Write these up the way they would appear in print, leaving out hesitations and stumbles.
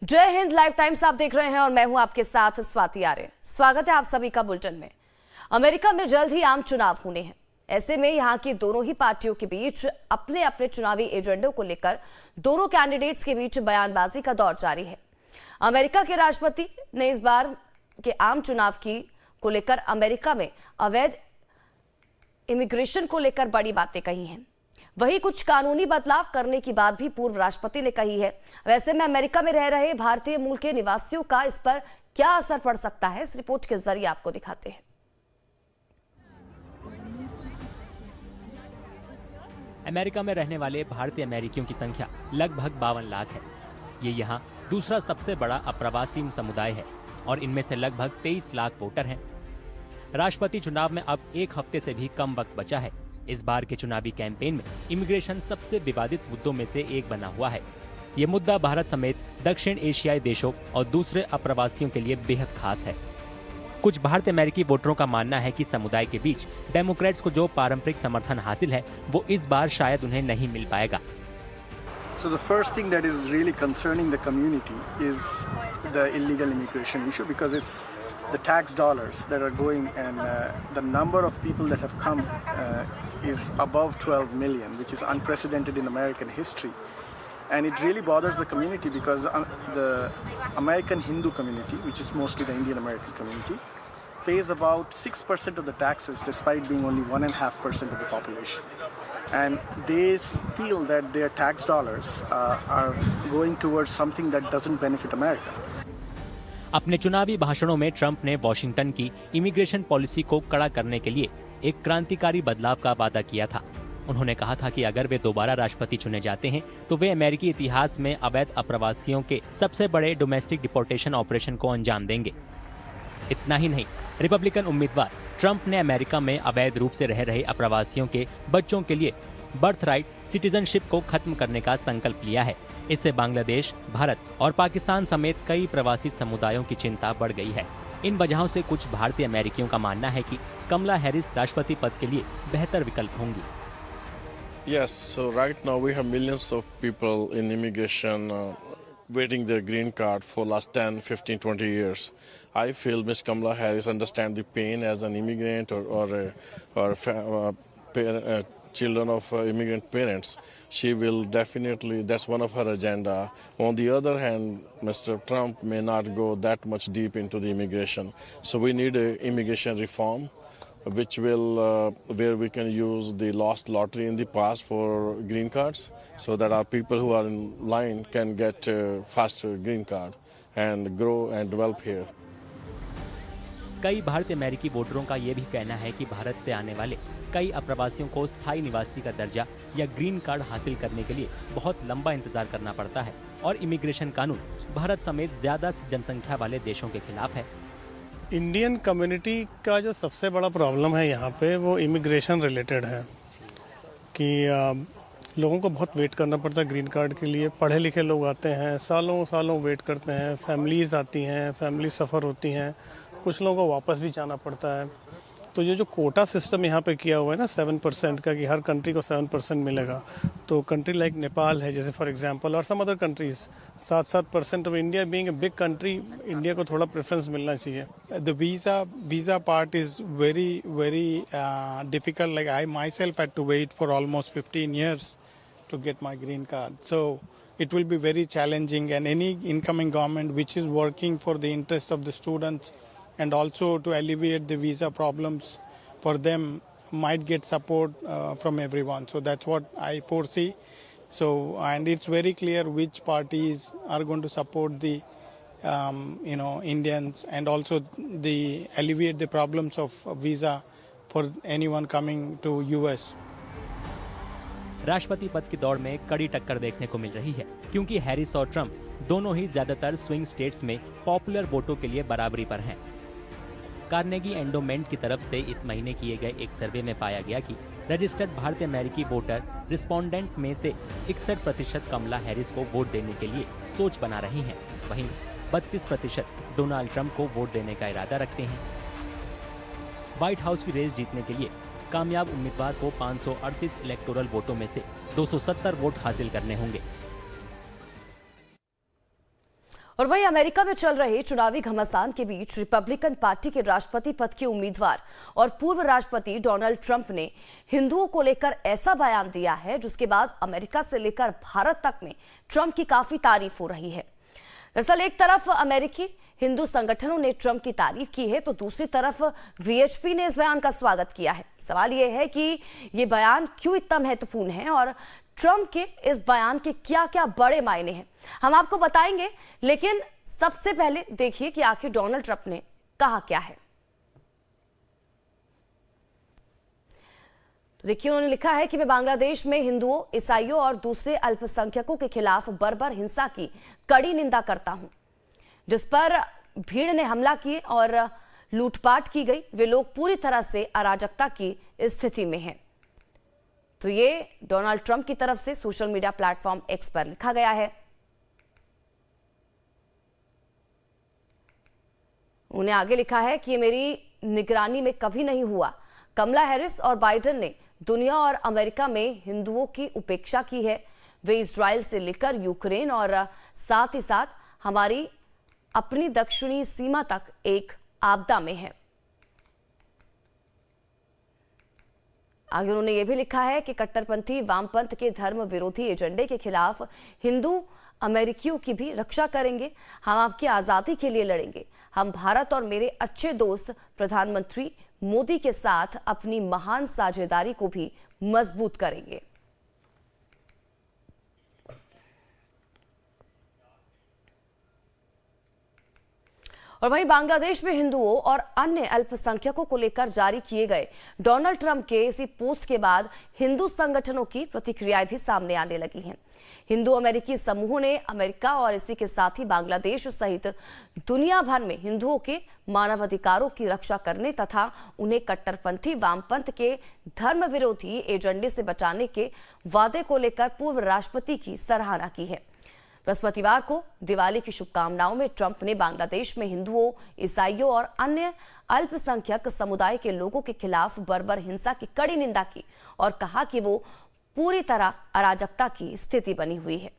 जय Hind live times आप देख रहे हैं और मैं हूं आपके साथ स्वाति आर्य। स्वागत है आप सभी का बुलेटिन में। अमेरिका में जल्द ही आम चुनाव होने हैं। ऐसे में यहां की दोनों ही पार्टियों के बीच अपने अपने चुनावी एजेंडों को लेकर दोनों कैंडिडेट्स के बीच बयानबाजी का दौर जारी है। अमेरिका के राष्ट्रपति ने इस बार के आम चुनाव को लेकर अमेरिका में अवैध इमिग्रेशन को लेकर बड़ी बातें कही हैं। वही कुछ कानूनी बदलाव करने की बात भी पूर्व राष्ट्रपति ने कही है। वैसे में अमेरिका में रह रहे भारतीय मूल के निवासियों का इस पर क्या असर पड़ सकता है, इस रिपोर्ट के जरिए आपको दिखाते हैं। अमेरिका में रहने वाले भारतीय अमेरिकियों की संख्या लगभग 52 लाख है। ये यहाँ दूसरा सबसे बड़ा अप्रवासी समुदाय है और इनमें से लगभग 23 लाख वोटर हैं। राष्ट्रपति चुनाव में अब एक हफ्ते से भी कम वक्त बचा है। इस बार के चुनावी कैंपेन में इमिग्रेशन सबसे विवादित मुद्दों में से एक बना हुआ है। ये मुद्दा भारत समेत दक्षिण एशियाई देशों और दूसरे अप्रवासियों के लिए बेहद खास है। कुछ भारतीय अमेरिकी वोटरों का मानना है कि समुदाय के बीच डेमोक्रेट्स को जो पारंपरिक समर्थन हासिल है वो इस बार शायद उन्हें नहीं मिल पाएगा। So the first thing that is really concerning the community is the illegal immigration issue, because it's the tax dollars that are going, and the number of people that have come is above 12 million, which is unprecedented in American history. And it really bothers the community because the American Hindu community, which is mostly the Indian American community, pays about 6% of the taxes despite being only 1.5% of the population. And they feel that their tax dollars are going towards something that doesn't benefit America. अपने चुनावी भाषणों में Trump ने Washington की immigration policy को कड़ा करने के लिए एक क्रांतिकारी बदलाव का वादा किया था। उन्होंने कहा था कि अगर वे दोबारा राष्ट्रपति चुने जाते हैं तो वे अमेरिकी इतिहास में अवैध अप्रवासियों के सबसे बड़े डोमेस्टिक डिपोर्टेशन ऑपरेशन को अंजाम देंगे। इतना ही नहीं, रिपब्लिकन उम्मीदवार ट्रंप ने अमेरिका में अवैध रूप से रह रहे अप्रवासियों के बच्चों के लिए बर्थ राइट सिटीजनशिप को खत्म करने का संकल्प लिया है। इससे बांग्लादेश, भारत और पाकिस्तान समेत कई प्रवासी समुदायों की चिंता बढ़ गई है। इन वजहों से कुछ भारतीय अमेरिकियों का मानना है कि कमला हैरिस राष्ट्रपति पद के लिए बेहतर विकल्प होंगी। Yes, so right now we have millions of people in immigration waiting their green card for last 10, 15, 20 years. I feel Ms. Kamala Harris understands the pain as an immigrant or children of immigrant parents. She will definitely, that's one of her agenda. On the other hand, Mr. Trump may not go that much deep into the immigration. So we need a immigration reform, which will, where we can use the lost lottery in the past for green cards, so that our people who are in line can get a faster green card and grow and develop here. कई भारतीय अमेरिकी वोटरों का ये भी कहना है कि भारत से आने वाले कई अप्रवासियों को स्थायी निवासी का दर्जा या ग्रीन कार्ड हासिल करने के लिए बहुत लंबा इंतजार करना पड़ता है और इमिग्रेशन कानून भारत समेत ज्यादा जनसंख्या वाले देशों के खिलाफ है। इंडियन कम्युनिटी का जो सबसे बड़ा प्रॉब्लम है यहाँ पे वो इमिग्रेशन रिलेटेड है कि लोगों को बहुत वेट करना पड़ता है ग्रीन कार्ड के लिए। पढ़े लिखे लोग आते हैं, सालों सालों वेट करते हैं, फैमिलीज आती हैं, फैमिली सफ़र होती हैं, कुछ लोगों को वापस भी जाना पड़ता है। तो ये जो कोटा सिस्टम यहाँ पे किया हुआ है ना 7% का, कि हर कंट्री को 7% मिलेगा, तो कंट्री लाइक नेपाल है जैसे फॉर एग्जांपल, और some other countries 7% of India being a big country, India को थोड़ा प्रेफरेंस मिलना चाहिए। The visa part is very difficult. Like I myself had to wait for almost 15 years to get my green card. So it will be very challenging, and any incoming government which is working for the interest of the students and also to alleviate the visa problems for them might get support from everyone. So that's what I foresee. So, and it's very clear which parties are going to support the Indians, and also the alleviate the problems of visa for anyone coming to US. राष्ट्रपति पद की दौड़ में कड़ी टक्कर देखने को मिल रही है, क्योंकि हैरिस और ट्रंप दोनों ही ज्यादातर स्विंग स्टेट्स में पॉपुलर वोटों के लिए बराबरी पर हैं। कार्नेगी एंडोमेंट की तरफ से इस महीने किए गए एक सर्वे में पाया गया कि रजिस्टर्ड भारतीय अमेरिकी वोटर रिस्पोंडेंट में से 61% कमला हैरिस को वोट देने के लिए सोच बना रही हैं। वहीं 32% डोनाल्ड ट्रंप को वोट देने का इरादा रखते हैं। व्हाइट हाउस की रेस जीतने के लिए कामयाब उम्मीदवार को 538 इलेक्टोरल वोटों में से 270 वोट हासिल करने होंगे। और वहीं अमेरिका में चल रहे चुनावी घमासान के बीच रिपब्लिकन पार्टी के राष्ट्रपति पद के उम्मीदवार और पूर्व राष्ट्रपति डोनाल्ड ट्रंप ने हिंदुओं को लेकर ऐसा बयान दिया है जिसके बाद अमेरिका से लेकर भारत तक में ट्रंप की काफी तारीफ हो रही है। दरअसल एक तरफ अमेरिकी हिंदू संगठनों ने ट्रंप की तारीफ की है तो दूसरी तरफ वीएचपी ने इस बयान का स्वागत किया है। सवाल यह है कि ये बयान क्यों इतना महत्वपूर्ण है और ट्रंप के इस बयान के क्या क्या बड़े मायने हैं हम आपको बताएंगे, लेकिन सबसे पहले देखिए कि आखिर डोनाल्ड ट्रंप ने कहा क्या है। तो देखिए उन्होंने लिखा है कि मैं बांग्लादेश में हिंदुओं, ईसाइयों और दूसरे अल्पसंख्यकों के खिलाफ बर्बर हिंसा की कड़ी निंदा करता हूं, जिस पर भीड़ ने हमला किए और लूटपाट की गई। वे लोग पूरी तरह से अराजकता की स्थिति में हैं। तो ये डोनाल्ड ट्रंप की तरफ से सोशल मीडिया प्लेटफॉर्म एक्स पर लिखा गया है। उन्हें आगे लिखा है कि ये मेरी निगरानी में कभी नहीं हुआ। कमला हैरिस और बाइडेन ने दुनिया और अमेरिका में हिंदुओं की उपेक्षा की है। वे इजराइल से लेकर यूक्रेन और साथ ही साथ हमारी अपनी दक्षिणी सीमा तक एक आपदा में है। आगे उन्होंने यह भी लिखा है कि कट्टरपंथी वामपंथ के धर्म विरोधी एजेंडे के खिलाफ हिंदू अमेरिकियों की भी रक्षा करेंगे। हम आपकी आज़ादी के लिए लड़ेंगे। हम भारत और मेरे अच्छे दोस्त प्रधानमंत्री मोदी के साथ अपनी महान साझेदारी को भी मजबूत करेंगे। और वहीं बांग्लादेश में हिंदुओं और अन्य अल्पसंख्यकों को लेकर जारी किए गए डोनाल्ड ट्रंप के इसी पोस्ट के बाद हिंदू संगठनों की प्रतिक्रियाएं भी सामने आने लगी हैं। हिंदू अमेरिकी समूहों ने अमेरिका और इसी के साथ ही बांग्लादेश सहित दुनिया भर में हिंदुओं के मानवाधिकारों की रक्षा करने तथा उन्हें कट्टरपंथी वामपंथ के धर्म विरोधी एजेंडे से बचाने के वादे को लेकर पूर्व राष्ट्रपति की सराहना की है। बृहस्पतिवार को दिवाली की शुभकामनाओं में ट्रंप ने बांग्लादेश में हिंदुओं, ईसाइयों और अन्य अल्पसंख्यक समुदाय के लोगों के खिलाफ बर्बर हिंसा की कड़ी निंदा की और कहा कि वो पूरी तरह अराजकता की स्थिति बनी हुई है।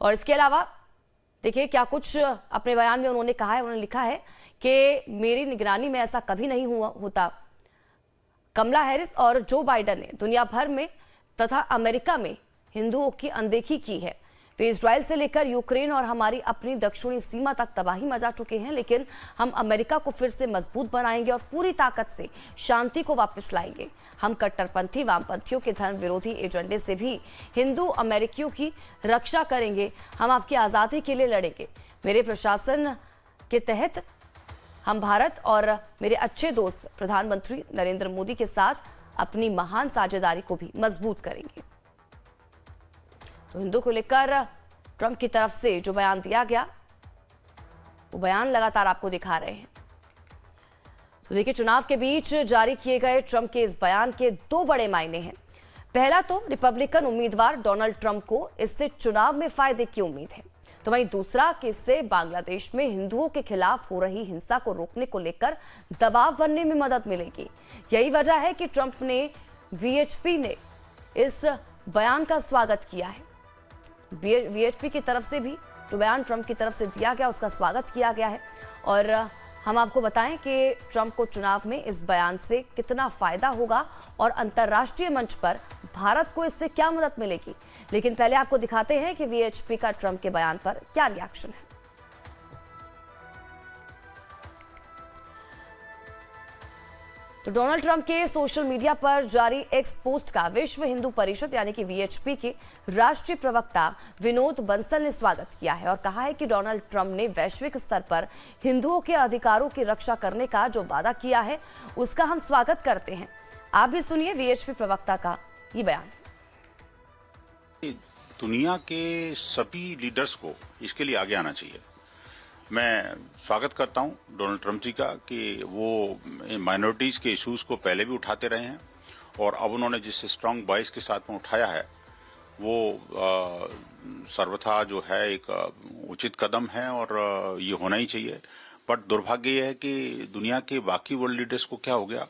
और इसके अलावा देखिए क्या कुछ अपने बयान में उन्होंने कहा है। उन्होंने लिखा है कि मेरी निगरानी में ऐसा कभी नहीं होता। कमला हैरिस और जो बाइडेन ने दुनिया भर में तथा अमेरिका में हिंदुओं की अनदेखी की है। वे इजराइल से लेकर यूक्रेन और हमारी अपनी दक्षिणी सीमा तक तबाही मचा चुके हैं, लेकिन हम अमेरिका को फिर से मजबूत बनाएंगे और पूरी ताकत से शांति को वापस लाएंगे। हम कट्टरपंथी वामपंथियों के धर्म विरोधी एजेंडे से भी हिंदू अमेरिकियों की रक्षा करेंगे। हम आपकी आज़ादी के लिए लड़ेंगे। मेरे प्रशासन के तहत हम भारत और मेरे अच्छे दोस्त प्रधानमंत्री नरेंद्र मोदी के साथ अपनी महान साझेदारी को भी मजबूत करेंगे। तो हिंदू को लेकर ट्रंप की तरफ से जो बयान दिया गया वो बयान लगातार आपको दिखा रहे हैं। तो देखिए चुनाव के बीच जारी किए गए ट्रंप के इस बयान के दो बड़े मायने हैं। पहला तो रिपब्लिकन उम्मीदवार डोनाल्ड ट्रंप को इससे चुनाव में फायदे की उम्मीद है, तो वहीं दूसरा कि इससे बांग्लादेश में हिंदुओं के खिलाफ हो रही हिंसा को रोकने को लेकर दबाव बनने में मदद मिलेगी। यही वजह है कि ट्रंप ने वीएचपी ने इस बयान का स्वागत किया है। वीएचपी की तरफ से भी जो बयान ट्रंप की तरफ से दिया गया उसका स्वागत किया गया है। और हम आपको बताएं कि ट्रंप को चुनाव में इस बयान से कितना फायदा होगा और अंतर्राष्ट्रीय मंच पर भारत को इससे क्या मदद मिलेगी। लेकिन पहले आपको दिखाते हैं कि वीएचपी का ट्रंप के बयान पर क्या रिएक्शन है। तो डोनाल्ड ट्रंप के सोशल मीडिया पर जारी एक्स पोस्ट का विश्व हिंदू परिषद यानी कि वीएचपी के राष्ट्रीय प्रवक्ता विनोद बंसल ने स्वागत किया है और कहा है कि डोनाल्ड ट्रंप ने वैश्विक स्तर पर हिंदुओं के अधिकारों की रक्षा करने का जो वादा किया है उसका हम स्वागत करते हैं। आप भी सुनिए वीएचपी प्रवक्ता का ये बयान। दुनिया के सभी लीडर्स को इसके लिए आगे आना चाहिए। मैं स्वागत करता हूं डोनाल्ड ट्रंप जी का कि वो माइनॉरिटीज के इश्यूज को पहले भी उठाते रहे हैं और अब उन्होंने जिस स्ट्रांग वॉइस के साथ में उठाया है वो सर्वथा जो है एक उचित कदम है और ये होना ही चाहिए। बट दुर्भाग्य यह है कि दुनिया के बाकी वर्ल्ड लीडर्स को क्या हो गया,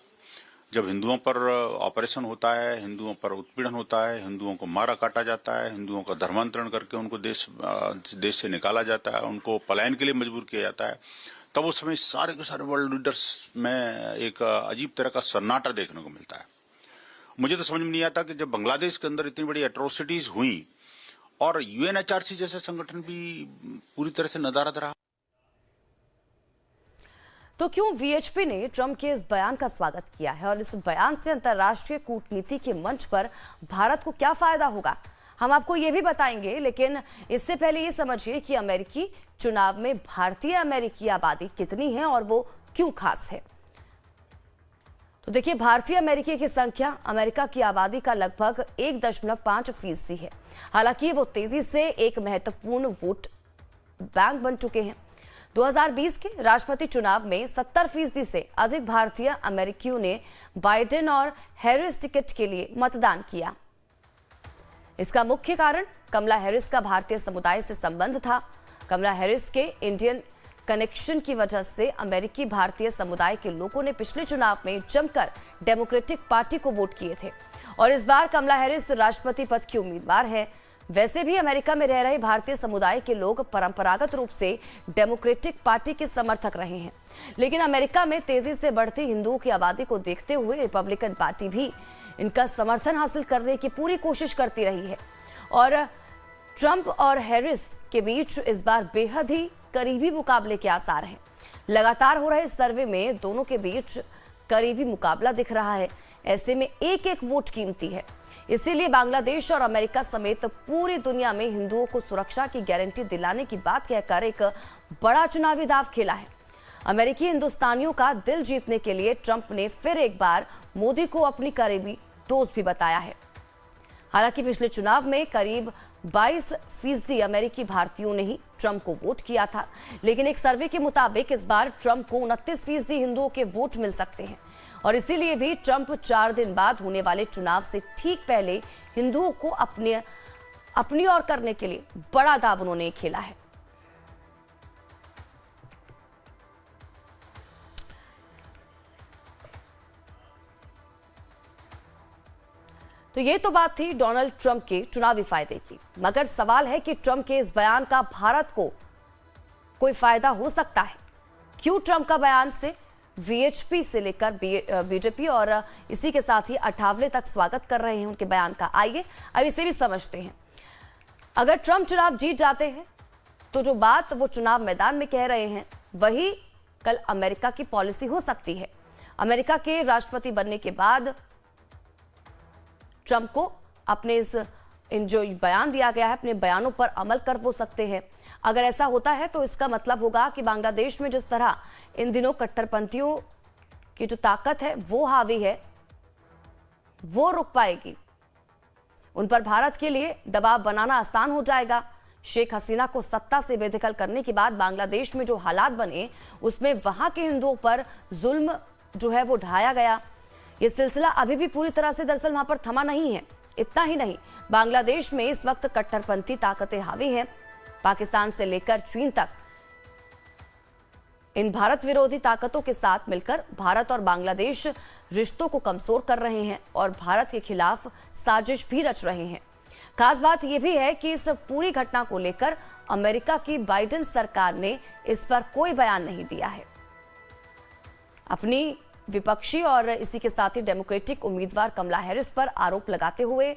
जब हिंदुओं पर ऑपरेशन होता है, हिंदुओं पर उत्पीड़न होता है, हिंदुओं को मारा काटा जाता है, हिंदुओं का धर्मांतरण करके उनको देश से निकाला जाता है, उनको पलायन के लिए मजबूर किया जाता है, तब उस समय सारे के सारे वर्ल्ड लीडर्स में एक अजीब तरह का सन्नाटा देखने को मिलता है। मुझे तो समझ में नहीं आता कि जब बांग्लादेश के अंदर इतनी बड़ी एट्रोसिटीज हुई और यूएनएचआरसी जैसे संगठन भी पूरी तरह से नदारद रहा। तो क्यों वीएचपी ने ट्रंप के इस बयान का स्वागत किया है और इस बयान से अंतर्राष्ट्रीय कूटनीति के मंच पर भारत को क्या फायदा होगा, हम आपको ये भी बताएंगे। लेकिन इससे पहले ये समझिए कि अमेरिकी चुनाव में भारतीय अमेरिकी आबादी कितनी है और वो क्यों खास है। तो देखिए, भारतीय अमेरिकी की संख्या अमेरिका की आबादी का लगभग 1.5% है। हालांकि वो तेजी से एक महत्वपूर्ण वोट बैंक बन चुके हैं। 2020 के राष्ट्रपति चुनाव में 70% से अधिक भारतीय अमेरिकियों ने बाइडेन और हैरिस टिकट के लिए मतदान किया। इसका मुख्य कारण कमला हैरिस का भारतीय समुदाय से संबंध था। कमला हैरिस के इंडियन कनेक्शन की वजह से अमेरिकी भारतीय समुदाय के लोगों ने पिछले चुनाव में जमकर डेमोक्रेटिक पार्टी को वोट किए थे और इस बार कमला हैरिस राष्ट्रपति पद की उम्मीदवार है। वैसे भी अमेरिका में रह रहे भारतीय समुदाय के लोग परंपरागत रूप से डेमोक्रेटिक पार्टी के समर्थक रहे हैं, लेकिन अमेरिका में तेजी से बढ़ती हिंदुओं की आबादी को देखते हुए रिपब्लिकन पार्टी भी इनका समर्थन हासिल करने की पूरी कोशिश करती रही है और ट्रंप और हैरिस के बीच इस बार बेहद ही करीबी मुकाबले के आसार हैं। लगातार हो रहे सर्वे में दोनों के बीच करीबी मुकाबला दिख रहा है। ऐसे में एक एक वोट कीमती है, इसीलिए बांग्लादेश और अमेरिका समेत पूरी दुनिया में हिंदुओं को सुरक्षा की गारंटी दिलाने की बात कहकर एक बड़ा चुनावी दांव खेला है। अमेरिकी हिंदुस्तानियों का दिल जीतने के लिए ट्रंप ने फिर एक बार मोदी को अपनी करीबी दोस्त भी बताया है। हालांकि पिछले चुनाव में करीब 22% अमेरिकी भारतीयों ने ही ट्रंप को वोट किया था, लेकिन एक सर्वे के मुताबिक इस बार ट्रंप को 29% हिंदुओं के वोट मिल सकते हैं और इसीलिए भी ट्रंप 4 दिन बाद होने वाले चुनाव से ठीक पहले हिंदुओं को अपनी ओर करने के लिए बड़ा दांव उन्होंने खेला है। तो ये तो बात थी डोनाल्ड ट्रंप के चुनावी फायदे की, मगर सवाल है कि ट्रंप के इस बयान का भारत को कोई फायदा हो सकता है। क्यों ट्रंप का बयान से वीएचपी से लेकर बीजेपी और इसी के साथ ही अठावले तक स्वागत कर रहे हैं उनके बयान का। आइए अब इसे भी समझते हैं। अगर ट्रंप चुनाव जीत जाते हैं तो जो बात वो चुनाव मैदान में कह रहे हैं वही कल अमेरिका की पॉलिसी हो सकती है। अमेरिका के राष्ट्रपति बनने के बाद ट्रंप को अपने इन जो बयान दिया गया है अपने बयानों पर अमल कर वो सकते हैं। अगर ऐसा होता है तो इसका मतलब होगा कि बांग्लादेश में जिस तरह इन दिनों कट्टरपंथियों की जो ताकत है वो हावी है, वो रुक पाएगी। उन पर भारत के लिए दबाव बनाना आसान हो जाएगा। शेख हसीना को सत्ता से बेदखल करने के बाद बांग्लादेश में जो हालात बने उसमें वहां के हिंदुओं पर जुल्म जो है वो ढाया गया। ये सिलसिला अभी भी पूरी तरह से दरअसल वहां पर थमा नहीं है। इतना ही नहीं, बांग्लादेश में इस वक्त कट्टरपंथी ताकतें हावी हैं। पाकिस्तान से लेकर चीन तक इन भारत विरोधी ताकतों के साथ मिलकर भारत और बांग्लादेश रिश्तों को कमजोर कर रहे हैं और भारत के खिलाफ साजिश भी रच रहे हैं। खास बात यह भी है कि इस पूरी घटना को लेकर अमेरिका की बाइडेन सरकार ने इस पर कोई बयान नहीं दिया है। अपनी विपक्षी और इसी के साथ ही डेमोक्रेटिक उम्मीदवार कमला हैरिस पर आरोप लगाते हुए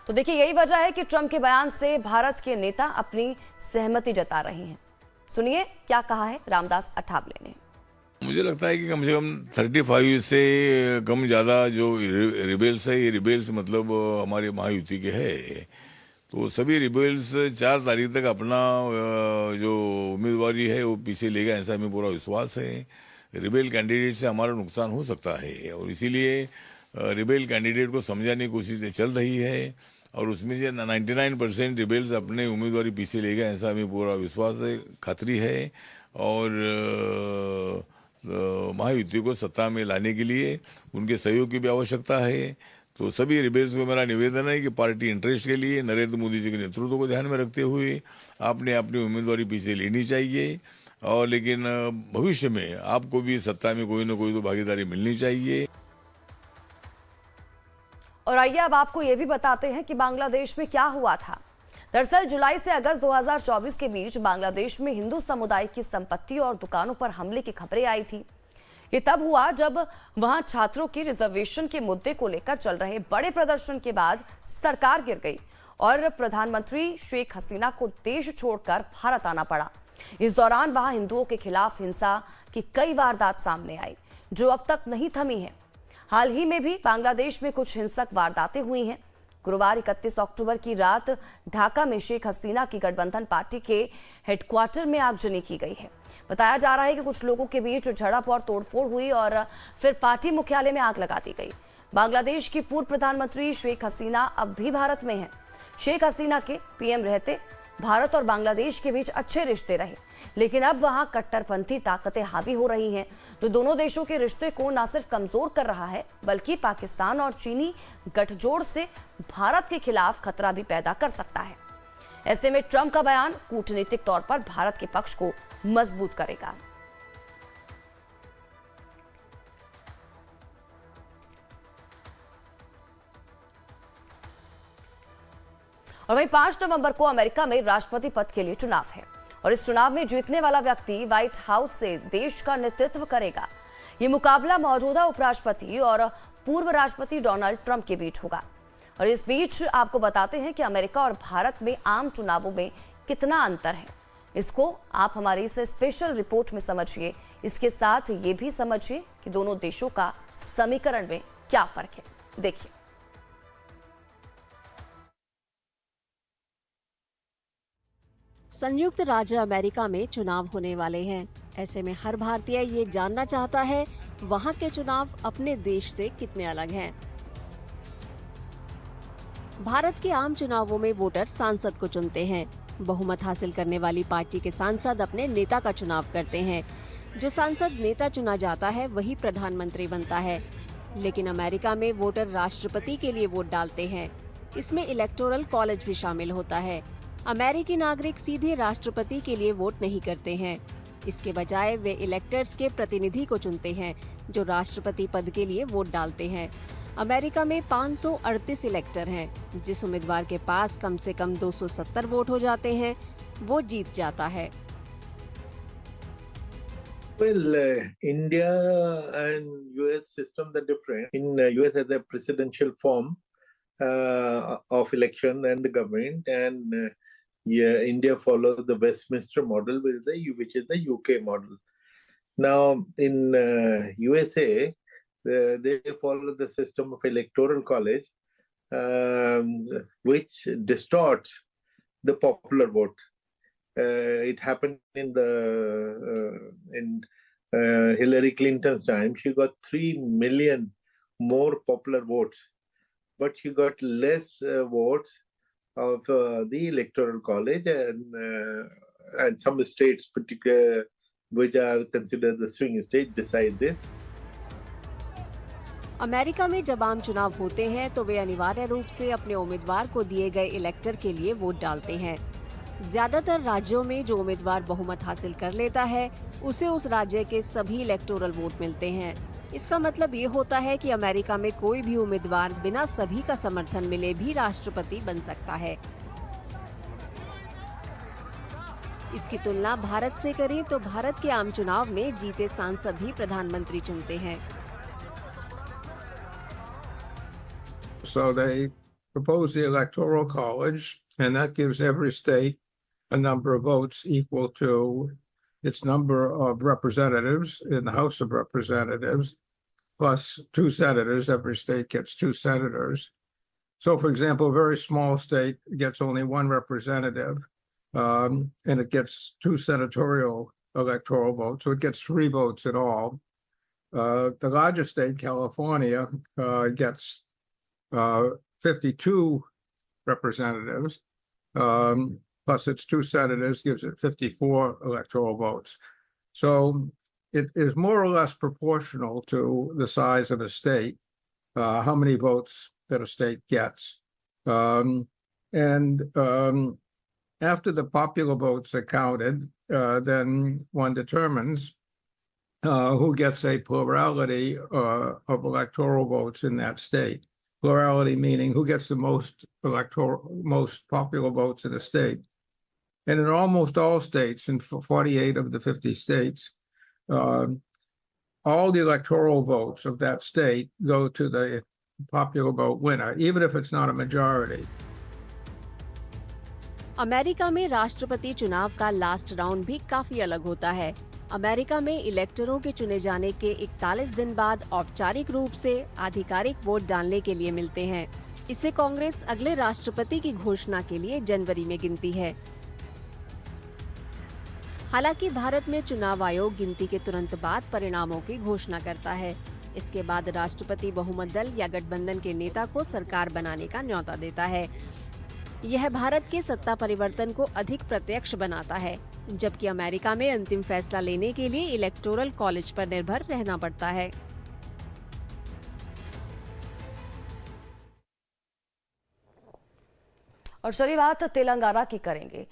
तो देखिए, यही वजह है कि ट्रंप के बयान से भारत के नेता अपनी सहमति जता रहे हैं। सुनिए क्या कहा है रामदास अठावले ने। मुझे लगता है कि कम से कम 35 से कम ज़्यादा जो रिबेल्स है, ये रिबेल्स मतलब हमारे महायुति के है, तो सभी रिबेल्स 4 तारीख तक अपना जो उम्मीदवारी है वो पीछे लेगा, ऐसा हमें पूरा विश्वास है। रिबेल कैंडिडेट से हमारा नुकसान हो सकता है और इसीलिए रिबेल कैंडिडेट को समझाने की कोशिश चल रही है और उसमें जो 99% रिबेल्स अपने उम्मीदवारी पीछे लेगा, ऐसा हमें पूरा विश्वास है, खातरी है। और महायुति को सत्ता में लाने के लिए उनके सहयोग की भी आवश्यकता है। तो सभी रिबेल्स को मेरा निवेदन है कि पार्टी इंटरेस्ट के लिए नरेंद्र मोदी जी के नेतृत्व को ध्यान में रखते हुए आपने अपनी उम्मीदवारी पीछे लेनी चाहिए, और लेकिन भविष्य में आपको भी सत्ता में कोई ना कोई तो भागीदारी मिलनी चाहिए। और आइए अब आपको ये भी बताते हैं कि बांग्लादेश में क्या हुआ था। दरअसल जुलाई से अगस्त 2024 के बीच बांग्लादेश में हिंदू समुदाय की संपत्ति और दुकानों पर हमले की खबरें आई थी। ये तब हुआ जब वहां छात्रों की रिजर्वेशन के मुद्दे को लेकर चल रहे बड़े प्रदर्शन के बाद सरकार गिर गई और प्रधानमंत्री शेख हसीना को देश छोड़कर भारत आना पड़ा। इस दौरान वहां हिंदुओं के खिलाफ हिंसा की कई वारदात सामने आई जो अब तक नहीं थमी है। हाल ही में भी बांग्लादेश में कुछ हिंसक वारदातें हुई हैं। गुरुवार 31 अक्टूबर की रात ढाका में शेख हसीना की गठबंधन पार्टी के हेडक्वार्टर में आगजनी की गई है। बताया जा रहा है कि कुछ लोगों के बीच झड़प और तोड़फोड़ हुई और फिर पार्टी मुख्यालय में आग लगा दी गई। बांग्लादेश की पूर्व प्रधानमंत्री शेख हसीना अब भी भारत में हैं। शेख हसीना के पीएम रहते भारत और बांग्लादेश के बीच अच्छे रिश्ते रहे, लेकिन अब वहां कट्टरपंथी ताकतें हावी हो रही हैं जो दोनों देशों के रिश्ते को न सिर्फ कमजोर कर रहा है बल्कि पाकिस्तान और चीनी गठजोड़ से भारत के खिलाफ खतरा भी पैदा कर सकता है। ऐसे में ट्रंप का बयान कूटनीतिक तौर पर भारत के पक्ष को मजबूत करेगा। और वहीं 5 नवंबर को अमेरिका में राष्ट्रपति पद के लिए चुनाव है और इस चुनाव में जीतने वाला व्यक्ति व्हाइट हाउस से देश का नेतृत्व करेगा। ये मुकाबला मौजूदा उपराष्ट्रपति और पूर्व राष्ट्रपति डोनाल्ड ट्रंप के बीच होगा। और इस बीच आपको बताते हैं कि अमेरिका और भारत में आम चुनावों में कितना अंतर है। इसको आप हमारी इस स्पेशल रिपोर्ट में समझिए। इसके साथ ये भी समझिए कि दोनों देशों का समीकरण में क्या फर्क है। देखिए, संयुक्त राज्य अमेरिका में चुनाव होने वाले हैं। ऐसे में हर भारतीय ये जानना चाहता है वहाँ के चुनाव अपने देश से कितने अलग हैं। भारत के आम चुनावों में वोटर सांसद को चुनते हैं। बहुमत हासिल करने वाली पार्टी के सांसद अपने नेता का चुनाव करते हैं। जो सांसद नेता चुना जाता है वही प्रधानमंत्री बनता है। लेकिन अमेरिका में वोटर राष्ट्रपति के लिए वोट डालते हैं। इसमें इलेक्टोरल कॉलेज भी शामिल होता है। अमेरिकी नागरिक सीधे राष्ट्रपति के लिए वोट नहीं करते हैं। इसके बजाय वे इलेक्टर्स के प्रतिनिधि को चुनते हैं जो राष्ट्रपति पद के लिए वोट डालते हैं। अमेरिका में 538 इलेक्टर हैं। जिस उम्मीदवार के पास कम से कम 270 वोट हो जाते हैं वो जीत जाता है। Well, India and US systems are different. In US has a presidential form of election and the government, and India follows the Westminster model, which is the UK model. Now, in USA, they follow the system of electoral college, which distorts the popular vote. It happened in Hillary Clinton's time. She got 3 million more popular votes, but she got less votes of the electoral college, and some states, particular which are considered the swing states, decide this. America में जब आम चुनाव होते हैं तो वे अनिवार्य रूप से अपने उम्मीदवार को दिए गए इलेक्टर के लिए वोट डालते हैं। ज्यादातर राज्यों में जो उम्मीदवार बहुमत हासिल कर लेता है उसे उस राज्य के सभी इलेक्टोरल वोट मिलते हैं। इसका मतलब ये होता है कि अमेरिका में कोई भी उम्मीदवार बिना सभी का समर्थन मिले भी राष्ट्रपति बन सकता है। इसकी तुलना भारत से करें तो भारत के आम चुनाव में जीते सांसद ही प्रधानमंत्री चुनते हैं। So they propose the electoral college, and that gives every state a number of votes equal to its number of representatives in the House of Representatives, plus 2 senators. Every state gets 2 senators. So, for example, a very small state gets only 1 representative, and it gets 2 senatorial electoral votes, so it gets 3 votes in all. The largest state, California, gets 52 representatives, plus its 2 senators gives it 54 electoral votes. So it is more or less proportional to the size of a state, how many votes that a state gets. After the popular votes are counted, then one determines who gets a plurality of electoral votes in that state. Plurality meaning who gets the most popular votes in the state. And in almost all states, in 48 of the 50 states, all the electoral votes of that state go to the popular vote winner, even if it's not a majority. America में राष्ट्रपति चुनाव का last round भी काफी अलग होता है। America में इलेक्टरों के चुने जाने के 41 दिन बाद औपचारिक रूप से आधिकारिक वोट डालने के लिए मिलते हैं। इसे कांग्रेस अगले राष्ट्रपति की घोषणा के लिए जनवरी में गिनती है। हालांकि भारत में चुनाव आयोग गिनती के तुरंत बाद परिणामों की घोषणा करता है। इसके बाद राष्ट्रपति बहुमत दल या गठबंधन के नेता को सरकार बनाने का न्योता देता है। यह भारत के सत्ता परिवर्तन को अधिक प्रत्यक्ष बनाता है, जबकि अमेरिका में अंतिम फैसला लेने के लिए इलेक्टोरल कॉलेज पर निर्भर रहना पड़ता है। और चलिए बात तेलंगाना की करेंगे।